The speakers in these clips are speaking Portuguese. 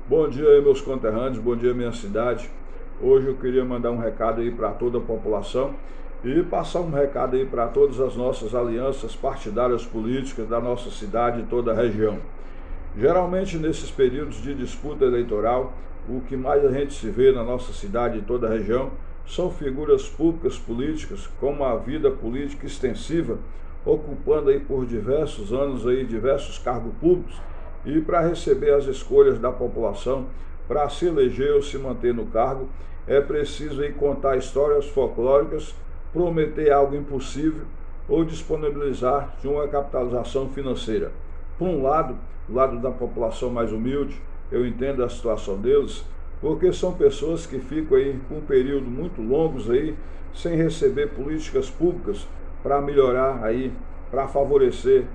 Bom dia aí, meus conterrâneos, bom dia minha cidade. Hoje eu queria mandar um recado aí para toda a população e passar um recado aí para todas as nossas alianças partidárias políticas da nossa cidade e toda a região. Geralmente nesses períodos de disputa eleitoral, o que mais a gente se vê na nossa cidade e toda a região são figuras públicas políticas com uma vida política extensiva, ocupando aí por diversos anos aí diversos cargos públicos e para receber as escolhas da população, para se eleger ou se manter no cargo, é preciso aí contar histórias folclóricas, prometer algo impossível ou disponibilizar de uma capitalização financeira. Por um lado, do lado da população mais humilde, eu entendo a situação deles, porque são pessoas que ficam aí por um período muito longos aí, sem receber políticas públicas para melhorar aí, para favorecer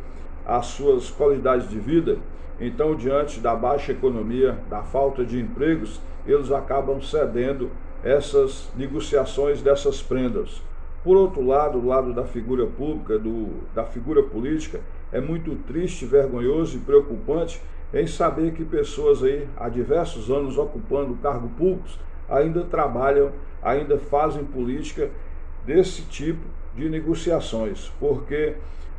as suas qualidades de vida. Então, diante da baixa economia, da falta de empregos, eles acabam cedendo essas negociações dessas prendas. Por outro lado, do lado da figura pública, da figura política, é muito triste, vergonhoso e preocupante em saber que pessoas aí há diversos anos ocupando cargos públicos ainda trabalham, ainda fazem política desse tipo de negociações, porque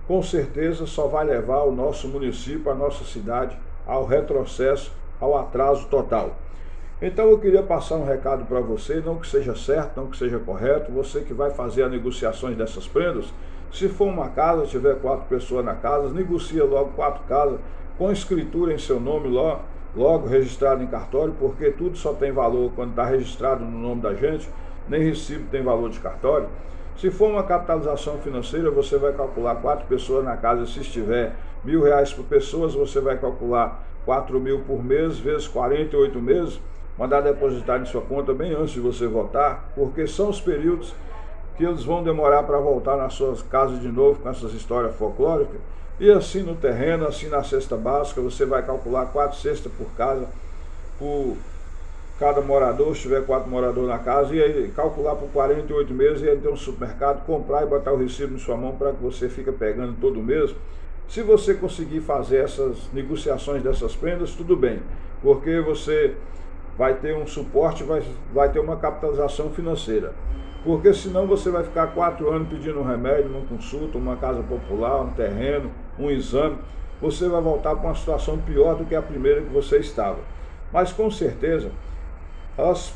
com certeza só vai levar o nosso município, a nossa cidade, ao retrocesso, ao atraso total. Então eu queria passar um recado para você, não que seja certo, não que seja correto, você que vai fazer as negociações dessas prendas, se for uma casa, tiver 4 pessoas na casa, negocia logo 4 casas, com escritura em seu nome logo registrado em cartório, porque tudo só tem valor quando está registrado no nome da gente, nem recibo tem valor de cartório. Se for uma capitalização financeira, você vai calcular 4 pessoas na casa, se estiver R$1.000 por pessoa, você vai calcular 4.000 por mês, vezes 48 meses, mandar depositar em sua conta bem antes de você votar, porque são os períodos que eles vão demorar para voltar nas suas casas de novo com essas histórias folclóricas. E assim no terreno, assim na cesta básica, você vai calcular 4 cestas por casa, por cada morador, se tiver 4 moradores na casa, e aí calcular por 48 meses, e aí ter um supermercado, comprar e botar o recibo em sua mão para que você fique pegando todo mês. Se você conseguir fazer essas negociações dessas prendas, tudo bem, porque você vai ter um suporte, vai ter uma capitalização financeira. Porque senão você vai ficar 4 anos pedindo um remédio, uma consulta, uma casa popular, um terreno, um exame. Você vai voltar para uma situação pior do que a primeira que você estava. Mas com certeza, as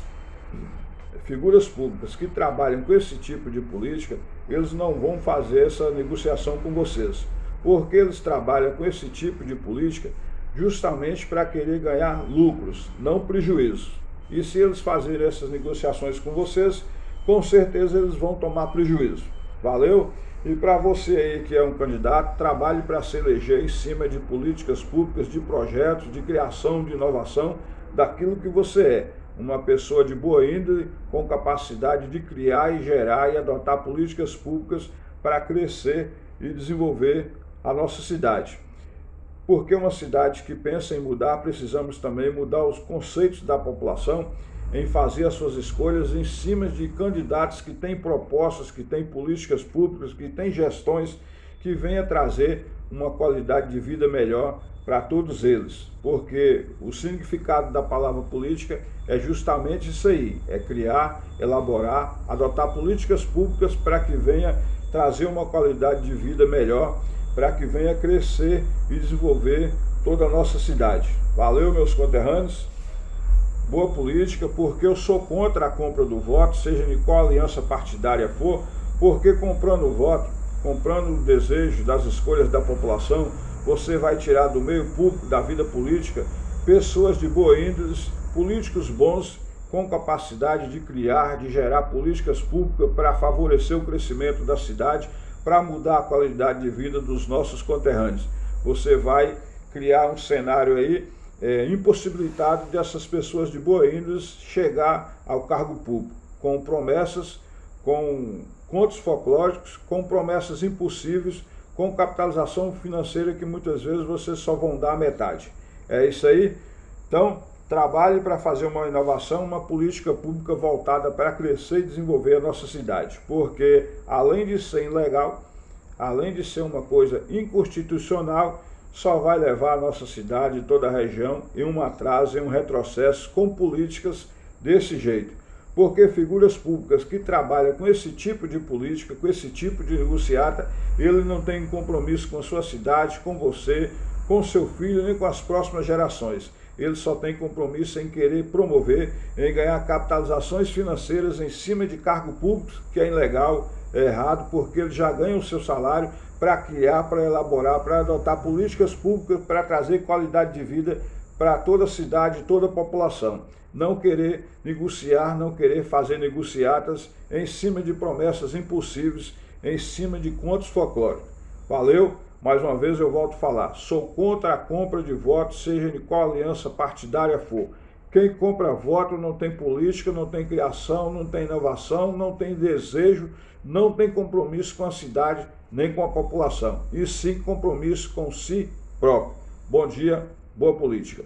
figuras públicas que trabalham com esse tipo de política, eles não vão fazer essa negociação com vocês. Porque eles trabalham com esse tipo de política justamente para querer ganhar lucros, não prejuízos. E se eles fazerem essas negociações com vocês, com certeza eles vão tomar prejuízo. Valeu? E para você aí que é um candidato, trabalhe para se eleger em cima de políticas públicas, de projetos, de criação, de inovação, daquilo que você é. Uma pessoa de boa índole, com capacidade de criar e gerar e adotar políticas públicas para crescer e desenvolver a nossa cidade. Porque uma cidade que pensa em mudar, precisamos também mudar os conceitos da população em fazer as suas escolhas em cima de candidatos que têm propostas, que têm políticas públicas, que têm gestões que venham trazer uma qualidade de vida melhor para todos eles. Porque o significado da palavra política é justamente isso aí, é criar, elaborar, adotar políticas públicas para que venha trazer uma qualidade de vida melhor, para que venha crescer e desenvolver toda a nossa cidade. Valeu, meus conterrâneos. Boa política, porque eu sou contra a compra do voto, seja em qual aliança partidária for, porque comprando o voto, comprando o desejo das escolhas da população, você vai tirar do meio público, da vida política, pessoas de boa índole, políticos bons, com capacidade de criar, de gerar políticas públicas para favorecer o crescimento da cidade, para mudar a qualidade de vida dos nossos conterrâneos. Você vai criar um cenário aí impossibilitado dessas pessoas de boa índole chegar ao cargo público, com promessas, com contos folclóricos, com promessas impossíveis, com capitalização financeira que muitas vezes vocês só vão dar a metade. É isso aí? Então, trabalhe para fazer uma inovação, uma política pública voltada para crescer e desenvolver a nossa cidade, porque além de ser ilegal, além de ser uma coisa inconstitucional, só vai levar a nossa cidade e toda a região em um atraso, em um retrocesso com políticas desse jeito. Porque figuras públicas que trabalham com esse tipo de política, com esse tipo de negociata, ele não tem compromisso com a sua cidade, com você, com seu filho, nem com as próximas gerações. Ele só tem compromisso em querer promover, em ganhar capitalizações financeiras em cima de cargo público, que é ilegal, é errado, porque ele já ganha o seu salário para criar, para elaborar, para adotar políticas públicas, para trazer qualidade de vida para toda a cidade, toda a população. Não querer negociar, não querer fazer negociatas em cima de promessas impossíveis, em cima de contos folclóricos. Valeu? Mais uma vez eu volto a falar, sou contra a compra de votos, seja de qual aliança partidária for. Quem compra voto não tem política, não tem criação, não tem inovação, não tem desejo, não tem compromisso com a cidade, nem com a população. E sim compromisso com si próprio. Bom dia, boa política.